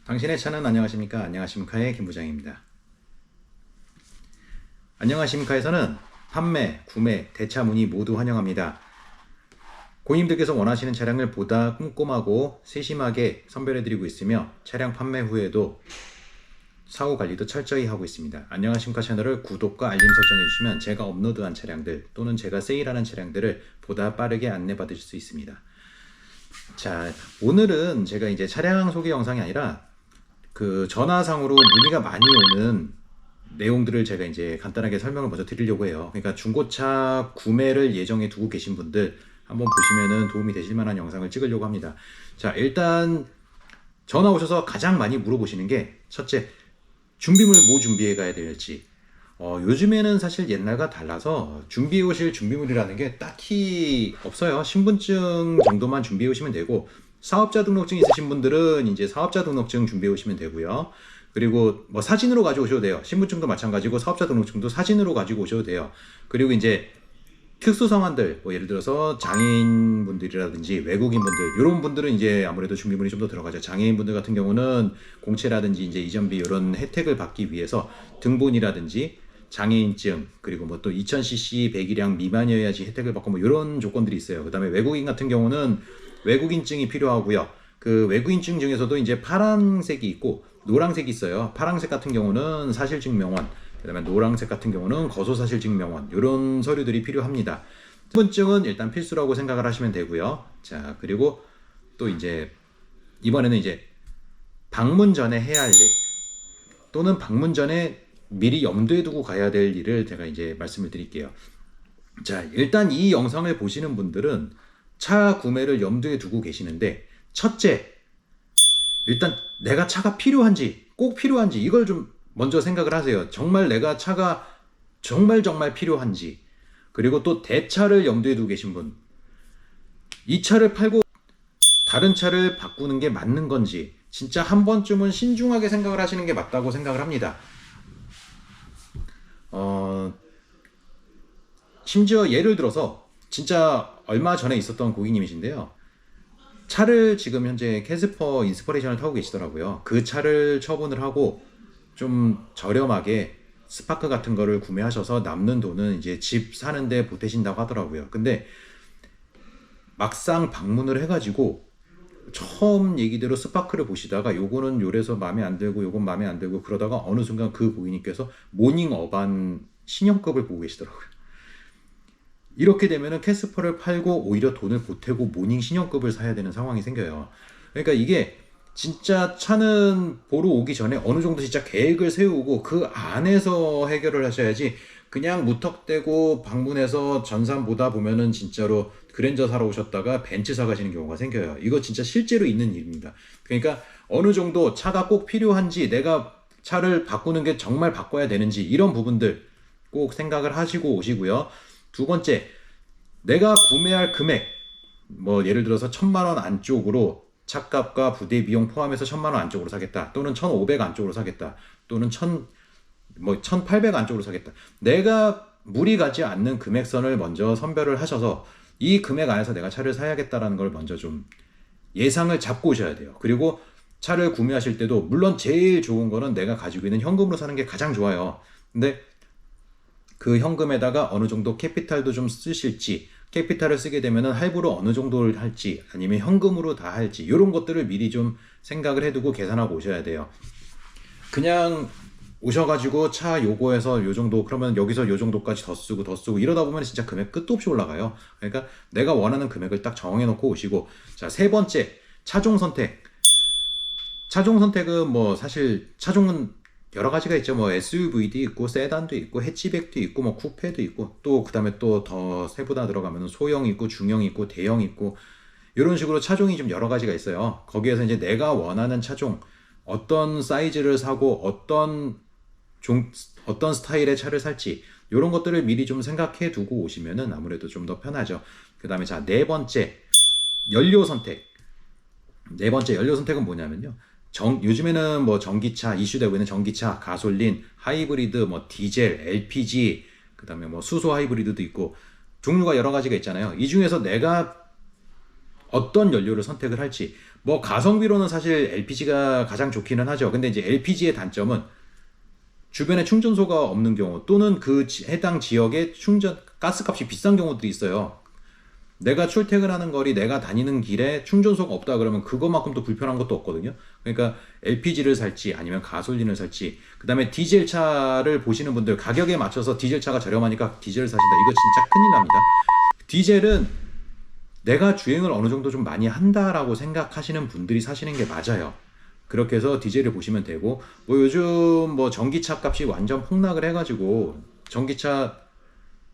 당신의 차는 안녕하십니까? 안녕하십니까의 김부장입니다. 안녕하십니까에서는 판매, 구매, 대차 문의 모두 환영합니다. 고객님들께서 원하시는 차량을 보다 꼼꼼하고 세심하게 선별해드리고 있으며 차량 판매 후에도 사후 관리도 철저히 하고 있습니다. 안녕하십니까 채널을 구독과 알림 설정해주시면 제가 업로드한 차량들 또는 제가 세일하는 차량들을 보다 빠르게 안내받으실 수 있습니다. 자, 오늘은 제가 이제 차량 소개 영상이 아니라 그 전화상으로 문의가 많이 오는 내용들을 제가 이제 간단하게 설명을 먼저 드리려고 해요. 그러니까 중고차 구매를 예정해 두고 계신 분들 한번 보시면은 도움이 되실 만한 영상을 찍으려고 합니다. 자, 일단 전화 오셔서 가장 많이 물어보시는 게 첫째, 준비물 뭐 준비해 가야 될지. 요즘에는 사실 옛날과 달라서 준비해 오실 준비물이라는 게 딱히 없어요. 신분증 정도만 준비해 오시면 되고, 사업자 등록증 있으신 분들은 이제 사업자 등록증 준비해 오시면 되고요. 그리고 뭐 사진으로 가져오셔도 돼요. 신분증도 마찬가지고 사업자 등록증도 사진으로 가지고 오셔도 돼요. 그리고 이제 특수 상황들, 뭐 예를 들어서 장애인분들이라든지 외국인분들, 이런 분들은 이제 아무래도 준비물이 좀 더 들어가죠. 장애인분들 같은 경우는 공채라든지 이제 이전비 이런 혜택을 받기 위해서 등본이라든지 장애인증, 그리고 뭐 또 2000cc 배기량 미만이어야지 혜택을 받고 뭐 이런 조건들이 있어요. 그다음에 외국인 같은 경우는 외국인증이 필요하고요. 그 외국인증 중에서도 이제 파란색이 있고 노란색이 있어요. 파란색 같은 경우는 사실증명원, 그다음에 노란색 같은 경우는 거소사실증명원, 이런 서류들이 필요합니다. 신분증은 일단 필수라고 생각을 하시면 되고요. 자, 그리고 또 이제 이번에는 이제 방문 전에 해야 할 일, 또는 방문 전에 미리 염두에 두고 가야 될 일을 제가 이제 말씀을 드릴게요. 자, 일단 이 영상을 보시는 분들은 차 구매를 염두에 두고 계시는데, 첫째, 일단 내가 차가 필요한지, 꼭 필요한지 이걸 좀 먼저 생각을 하세요. 정말 내가 차가 정말 필요한지. 그리고 또 대차를 염두에 두고 계신 분, 이 차를 팔고 다른 차를 바꾸는 게 맞는 건지 진짜 한 번쯤은 신중하게 생각을 하시는 게 맞다고 생각을 합니다. 심지어 예를 들어서 진짜 얼마 전에 있었던 고객님이신데요. 차를 지금 현재 캐스퍼 인스퍼레이션을 타고 계시더라고요. 그 차를 처분을 하고 좀 저렴하게 스파크 같은 거를 구매하셔서 남는 돈은 이제 집 사는데 보태신다고 하더라고요. 근데 막상 방문을 해가지고 처음 얘기대로 스파크를 보시다가 요거는 요래서 마음에 안 들고 요건 마음에 안 들고 그러다가 어느 순간 그 고객님께서 모닝 어반 신형급을 보고 계시더라고요. 이렇게 되면은 캐스퍼를 팔고 오히려 돈을 보태고 모닝 신형급을 사야 되는 상황이 생겨요. 그러니까 이게 진짜 차는 보러 오기 전에 어느 정도 진짜 계획을 세우고 그 안에서 해결을 하셔야지, 그냥 무턱대고 방문해서 전산 보다 보면은 진짜로 그랜저 사러 오셨다가 벤츠 사가시는 경우가 생겨요. 이거 진짜 실제로 있는 일입니다. 그러니까 어느 정도 차가 꼭 필요한지, 내가 차를 바꾸는 게 정말 바꿔야 되는지, 이런 부분들 꼭 생각을 하시고 오시고요. 두 번째, 내가 구매할 금액, 뭐 예를 들어서 1000만 원 안쪽으로 차값과 부대 비용 포함해서 1000만 원 안쪽으로 사겠다, 또는 1500 안쪽으로 사겠다, 또는 1800 안쪽으로 사겠다. 내가 무리 가지 않는 금액선을 먼저 선별을 하셔서 이 금액 안에서 내가 차를 사야겠다라는 걸 먼저 좀 예상을 잡고 오셔야 돼요. 그리고 차를 구매하실 때도 물론 제일 좋은 거는 내가 가지고 있는 현금으로 사는 게 가장 좋아요. 근데 그 현금에다가 어느 정도 캐피탈도 좀 쓰실지, 캐피탈을 쓰게 되면 할부로 어느 정도를 할지, 아니면 현금으로 다 할지, 이런 것들을 미리 좀 생각을 해두고 계산하고 오셔야 돼요. 그냥 오셔가지고 차 요거에서 요 정도, 그러면 여기서 요 정도까지 더 쓰고 이러다 보면 진짜 금액 끝도 없이 올라가요. 그러니까 내가 원하는 금액을 딱 정해놓고 오시고. 자, 세 번째, 차종 선택. 차종 선택은 뭐 사실 차종은 여러 가지가 있죠. 뭐 SUV도 있고 세단도 있고 해치백도 있고 뭐 쿠페도 있고, 또 그다음에 또 더 세분화 들어가면 소형 있고 중형 있고 대형 있고, 이런 식으로 차종이 좀 여러 가지가 있어요. 거기에서 이제 내가 원하는 차종, 어떤 사이즈를 사고 어떤 스타일의 차를 살지, 이런 것들을 미리 좀 생각해 두고 오시면은 아무래도 좀 더 편하죠. 그다음에 자, 네 번째, 연료 선택. 네 번째 연료 선택은 뭐냐면요. 요즘에는 뭐 전기차, 이슈되고 있는 전기차, 가솔린, 하이브리드, 뭐 디젤, LPG, 그다음에 뭐 수소 하이브리드도 있고 종류가 여러 가지가 있잖아요. 이 중에서 내가 어떤 연료를 선택을 할지. 뭐 가성비로는 사실 LPG가 가장 좋기는 하죠. 근데 이제 LPG의 단점은 주변에 충전소가 없는 경우 또는 그 해당 지역에 충전 가스값이 비싼 경우들이 있어요. 내가 출퇴근하는 거리, 내가 다니는 길에 충전소가 없다 그러면 그거만큼 또 불편한 것도 없거든요. 그러니까 LPG를 살지 아니면 가솔린을 살지. 그다음에 디젤 차를 보시는 분들 가격에 맞춰서 디젤 차가 저렴하니까 디젤을 사신다. 이거 진짜 큰일 납니다. 디젤은 내가 주행을 어느 정도 좀 많이 한다라고 생각하시는 분들이 사시는 게 맞아요. 그렇게 해서 디젤을 보시면 되고, 뭐 요즘 뭐 전기차 값이 완전 폭락을 해가지고 전기차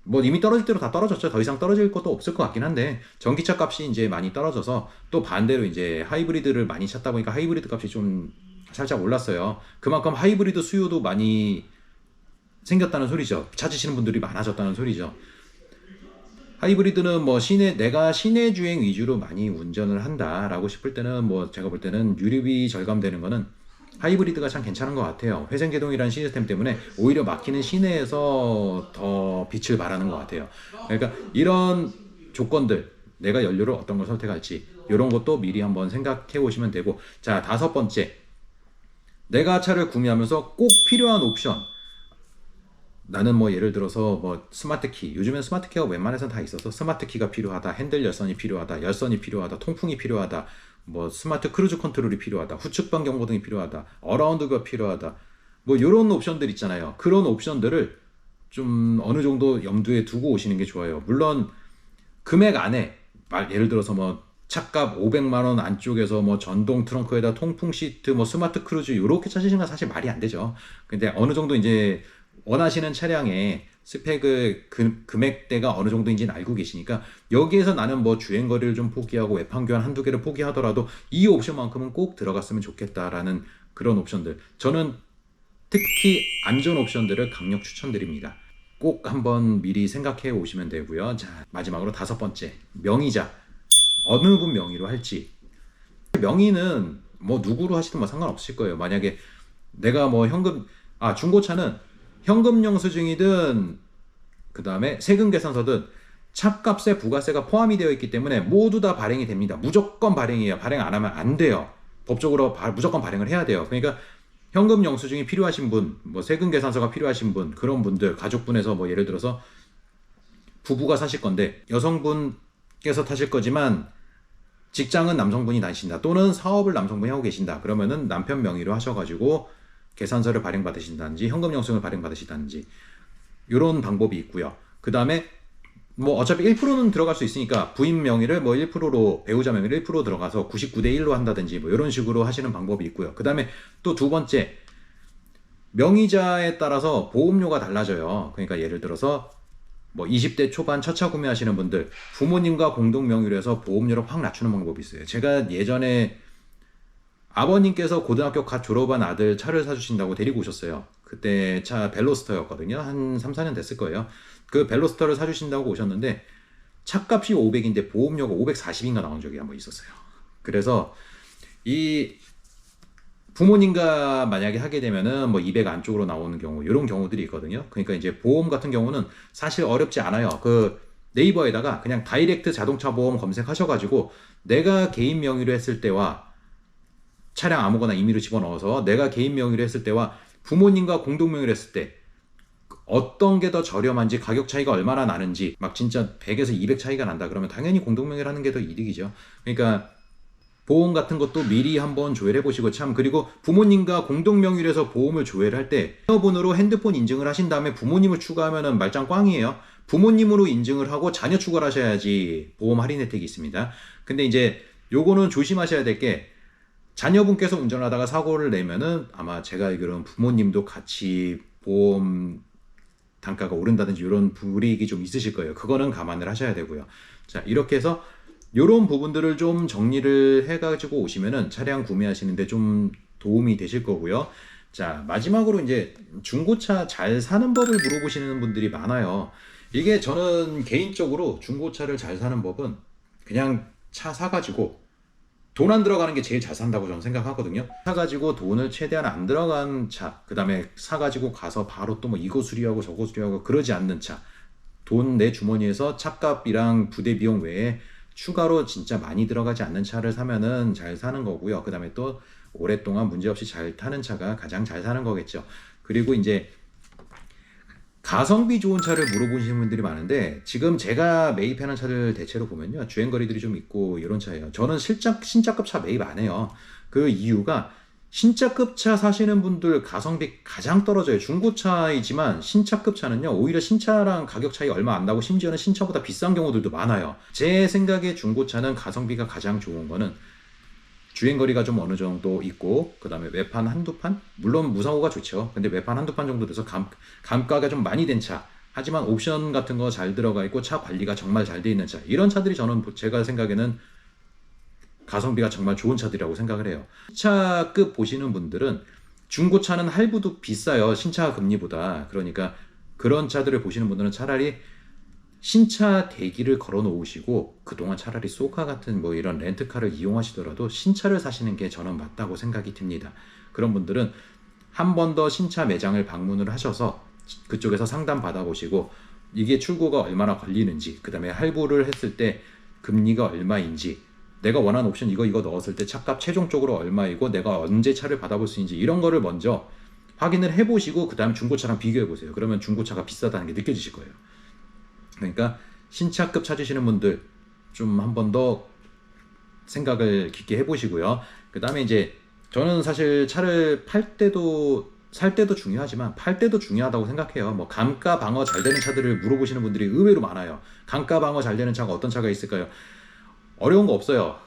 뭐 이미 떨어질 대로 다 떨어졌죠. 더 이상 떨어질 것도 없을 것 같긴 한데 전기차 값이 이제 많이 떨어져서 또 반대로 이제 하이브리드를 많이 찾다 보니까 하이브리드 값이 좀 살짝 올랐어요. 그만큼 하이브리드 수요도 많이 생겼다는 소리죠. 찾으시는 분들이 많아졌다는 소리죠. 하이브리드는 뭐 내가 시내 주행 위주로 많이 운전을 한다라고 싶을 때는 뭐 제가 볼 때는 유류비 절감되는 거는 하이브리드가 참 괜찮은 것 같아요. 회생제동이라는 시스템 때문에 오히려 막히는 시내에서 더 빛을 발하는 것 같아요. 그러니까 이런 조건들, 내가 연료를 어떤 걸 선택할지 이런 것도 미리 한번 생각해 보시면 되고, 자, 5번째, 내가 차를 구매하면서 꼭 필요한 옵션. 나는 뭐 예를 들어서 뭐 스마트키, 요즘엔 스마트키가 웬만해서는 다 있어서 스마트키가 필요하다, 핸들 열선이 필요하다, 열선이 필요하다, 통풍이 필요하다, 뭐 스마트 크루즈 컨트롤이 필요하다, 후측방 경고등이 필요하다, 어라운드가 필요하다, 뭐 이런 옵션들 있잖아요. 그런 옵션들을 좀 어느 정도 염두에 두고 오시는 게 좋아요. 물론 금액 안에 예를 들어서 뭐 차값 500만 원 안쪽에서 뭐 전동 트렁크에다 통풍 시트, 뭐 스마트 크루즈 이렇게 찾으시는 건 사실 말이 안 되죠. 근데 어느 정도 이제 원하시는 차량의 스펙을 금액대가 어느 정도인지는 알고 계시니까 여기에서 나는 뭐 주행거리를 좀 포기하고 외판교환 한두 개를 포기하더라도 이 옵션만큼은 꼭 들어갔으면 좋겠다라는 그런 옵션들, 저는 특히 안전 옵션들을 강력 추천드립니다. 꼭 한번 미리 생각해 오시면 되고요. 자, 마지막으로 5번째, 명의자. 어느 분 명의로 할지. 명의는 뭐 누구로 하시든 뭐 상관없을 거예요. 만약에 내가 뭐 중고차는 현금 영수증이든 그 다음에 세금 계산서든 차값에 부가세가 포함이 되어 있기 때문에 모두 다 발행이 됩니다. 무조건 발행이에요. 발행 안 하면 안 돼요. 법적으로 무조건 발행을 해야 돼요. 그러니까 현금 영수증이 필요하신 분, 뭐 세금 계산서가 필요하신 분, 그런 분들, 가족분에서 뭐 예를 들어서 부부가 사실 건데 여성분께서 타실 거지만 직장은 남성분이 다니신다, 또는 사업을 남성분이 하고 계신다, 그러면은 남편 명의로 하셔가지고 계산서를 발행받으신다든지 현금 영수증을 발행받으시다든지 이런 방법이 있고요. 그 다음에 뭐 어차피 1%는 들어갈 수 있으니까 부인 명의를 뭐 1%로, 배우자 명의를 1% 들어가서 99대 1로 한다든지 뭐 이런 식으로 하시는 방법이 있고요. 그 다음에 또 2번째, 명의자에 따라서 보험료가 달라져요. 그러니까 예를 들어서 뭐 20대 초반 첫 차 구매하시는 분들 부모님과 공동 명의로 해서 보험료를 확 낮추는 방법이 있어요. 제가 예전에 아버님께서 고등학교 갓 졸업한 아들 차를 사주신다고 데리고 오셨어요. 그때 차 벨로스터였거든요. 한 3, 4년 됐을 거예요. 그 벨로스터를 사주신다고 오셨는데 차값이 500인데 보험료가 540인가 나온 적이 한번 있었어요. 그래서 이 부모님과 만약에 하게 되면은 뭐 200 안쪽으로 나오는 경우, 이런 경우들이 있거든요. 그러니까 이제 보험 같은 경우는 사실 어렵지 않아요. 그 네이버에다가 그냥 다이렉트 자동차 보험 검색하셔가지고 내가 개인 명의로 했을 때와 차량 아무거나 임의로 집어넣어서 내가 개인 명의로 했을 때와 부모님과 공동 명의로 했을 때 어떤 게 더 저렴한지, 가격 차이가 얼마나 나는지, 막 진짜 100에서 200 차이가 난다 그러면 당연히 공동 명의로 하는 게 더 이득이죠. 그러니까 보험 같은 것도 미리 한번 조회를 해보시고, 참, 그리고 부모님과 공동 명의로 해서 보험을 조회를 할 때 자녀분으로 핸드폰 인증을 하신 다음에 부모님을 추가하면은 말짱 꽝이에요. 부모님으로 인증을 하고 자녀 추가를 하셔야지 보험 할인 혜택이 있습니다. 근데 이제 요거는 조심하셔야 될 게, 자녀분께서 운전을 하다가 사고를 내면은 아마 제가 알기로는 부모님도 같이 보험 단가가 오른다든지 이런 불이익이 좀 있으실 거예요. 그거는 감안을 하셔야 되고요. 자, 이렇게 해서 이런 부분들을 좀 정리를 해가지고 오시면은 차량 구매하시는데 좀 도움이 되실 거고요. 자, 마지막으로 이제 중고차 잘 사는 법을 물어보시는 분들이 많아요. 이게 저는 개인적으로 중고차를 잘 사는 법은 그냥 차 사가지고 돈 안 들어가는 게 제일 잘 산다고 저는 생각하거든요. 사가지고 돈을 최대한 안 들어간 차, 그 다음에 사가지고 가서 바로 또 뭐 이거 수리하고 저거 수리하고 그러지 않는 차, 돈 내 주머니에서 차값이랑 부대 비용 외에 추가로 진짜 많이 들어가지 않는 차를 사면은 잘 사는 거고요. 그 다음에 또 오랫동안 문제없이 잘 타는 차가 가장 잘 사는 거겠죠. 그리고 이제 가성비 좋은 차를 물어보시는 분들이 많은데 지금 제가 매입하는 차들 대체로 보면요, 주행거리들이 좀 있고 이런 차예요. 저는 신차급 차 매입 안 해요. 그 이유가 신차급 차 사시는 분들 가성비 가장 떨어져요. 중고차이지만 신차급 차는요, 오히려 신차랑 가격 차이 얼마 안 나고 심지어는 신차보다 비싼 경우들도 많아요. 제 생각에 중고차는 가성비가 가장 좋은 거는 주행거리가 좀 어느 정도 있고, 그 다음에 외판 한두 판? 물론 무사고가 좋죠. 근데 외판 한두 판 정도 돼서 감가가 좀 많이 된 차, 하지만 옵션 같은 거 잘 들어가 있고 차 관리가 정말 잘 돼 있는 차, 이런 차들이 저는 제가 생각에는 가성비가 정말 좋은 차들이라고 생각을 해요. 신차급 보시는 분들은 중고차는 할부도 비싸요, 신차 금리보다. 그러니까 그런 차들을 보시는 분들은 차라리 신차 대기를 걸어 놓으시고 그동안 차라리 쏘카 같은 뭐 이런 렌트카를 이용하시더라도 신차를 사시는 게 저는 맞다고 생각이 듭니다. 그런 분들은 한 번 더 신차 매장을 방문을 하셔서 그쪽에서 상담 받아보시고 이게 출고가 얼마나 걸리는지, 그 다음에 할부를 했을 때 금리가 얼마인지, 내가 원하는 옵션 이거 넣었을 때 차값 최종적으로 얼마이고 내가 언제 차를 받아볼 수 있는지, 이런 거를 먼저 확인을 해보시고 그 다음에 중고차랑 비교해보세요. 그러면 중고차가 비싸다는 게 느껴지실 거예요. 그러니까 신차급 찾으시는 분들 좀 한 번 더 생각을 깊게 해보시고요. 그 다음에 이제 저는 사실 차를 팔 때도 살 때도 중요하지만 팔 때도 중요하다고 생각해요. 뭐 감가 방어 잘 되는 차들을 물어보시는 분들이 의외로 많아요. 감가 방어 잘 되는 차가 어떤 차가 있을까요? 어려운 거 없어요.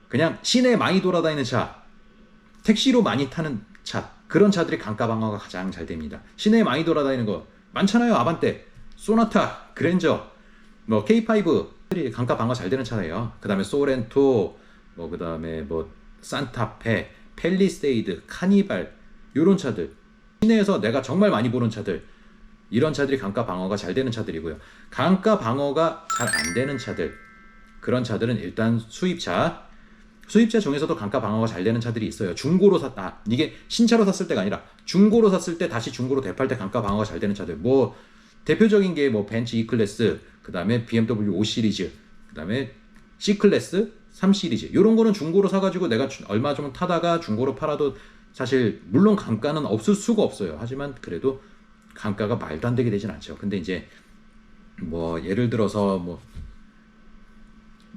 그냥 시내에 많이 돌아다니는 차, 택시로 많이 타는 차, 그런 차들이 감가 방어가 가장 잘 됩니다. 시내에 많이 돌아다니는 거 많잖아요. 아반떼, 소나타, 그랜저, 뭐 K5들이 감가 방어 잘 되는 차예요. 그 다음에 소렌토, 뭐 그 다음에 뭐 산타페, 펠리세이드, 카니발, 이런 차들, 시내에서 내가 정말 많이 보는 차들, 이런 차들이 감가 방어가 잘 되는 차들이고요. 감가 방어가 잘 안 되는 차들, 그런 차들은 일단 수입차 중에서도 감가 방어가 잘 되는 차들이 있어요. 중고로 이게 신차로 샀을 때가 아니라 중고로 샀을 때 다시 중고로 되팔 때 감가 방어가 잘 되는 차들, 뭐 대표적인 게 뭐 벤츠 E클래스, 그 다음에 BMW 5 시리즈, 그 다음에 C 클래스, 3 시리즈, 이런 거는 중고로 사가지고 내가 얼마 좀 타다가 중고로 팔아도 사실 물론 감가는 없을 수가 없어요. 하지만 그래도 감가가 말도 안 되게 되진 않죠. 근데 이제 뭐 예를 들어서 뭐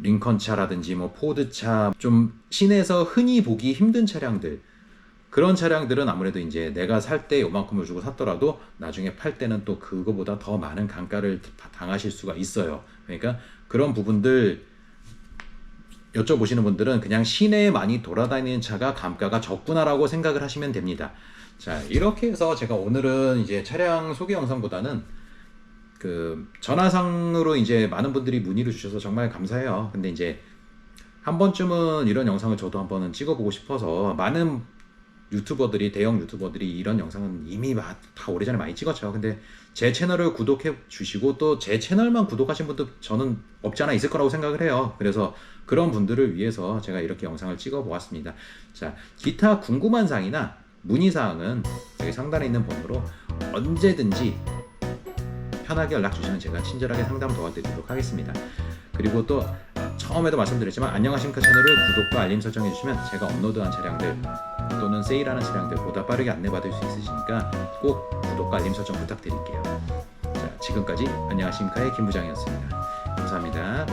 링컨차라든지 뭐 포드차, 좀 시내에서 흔히 보기 힘든 차량들, 그런 차량들은 아무래도 이제 내가 살 때 요만큼을 주고 샀더라도 나중에 팔 때는 또 그거보다 더 많은 감가를 당하실 수가 있어요. 그러니까 그런 부분들 여쭤보시는 분들은 그냥 시내에 많이 돌아다니는 차가 감가가 적구나라고 생각을 하시면 됩니다. 자, 이렇게 해서 제가 오늘은 이제 차량 소개 영상보다는 그 전화상으로 이제 많은 분들이 문의를 주셔서 정말 감사해요. 근데 이제 한 번쯤은 이런 영상을 저도 한 번은 찍어보고 싶어서, 많은 유튜버들이, 대형 유튜버들이 이런 영상은 이미 다 오래전에 많이 찍었죠. 근데 제 채널을 구독해 주시고 또 제 채널만 구독하신 분도 저는 없지 않아 있을 거라고 생각을 해요. 그래서 그런 분들을 위해서 제가 이렇게 영상을 찍어 보았습니다. 자, 기타 궁금한 사항이나 문의사항은 여기 상단에 있는 번호로 언제든지 편하게 연락 주시면 제가 친절하게 상담 도와드리도록 하겠습니다. 그리고 또 처음에도 말씀드렸지만 안녕하십니까 채널을 구독과 알림 설정해 주시면 제가 업로드한 차량들 또는 세일하는 차량들 보다 빠르게 안내받을 수 있으시니까 꼭 구독과 알림 설정 부탁드릴게요. 자, 지금까지 안녕하십니까의 김부장이었습니다. 감사합니다.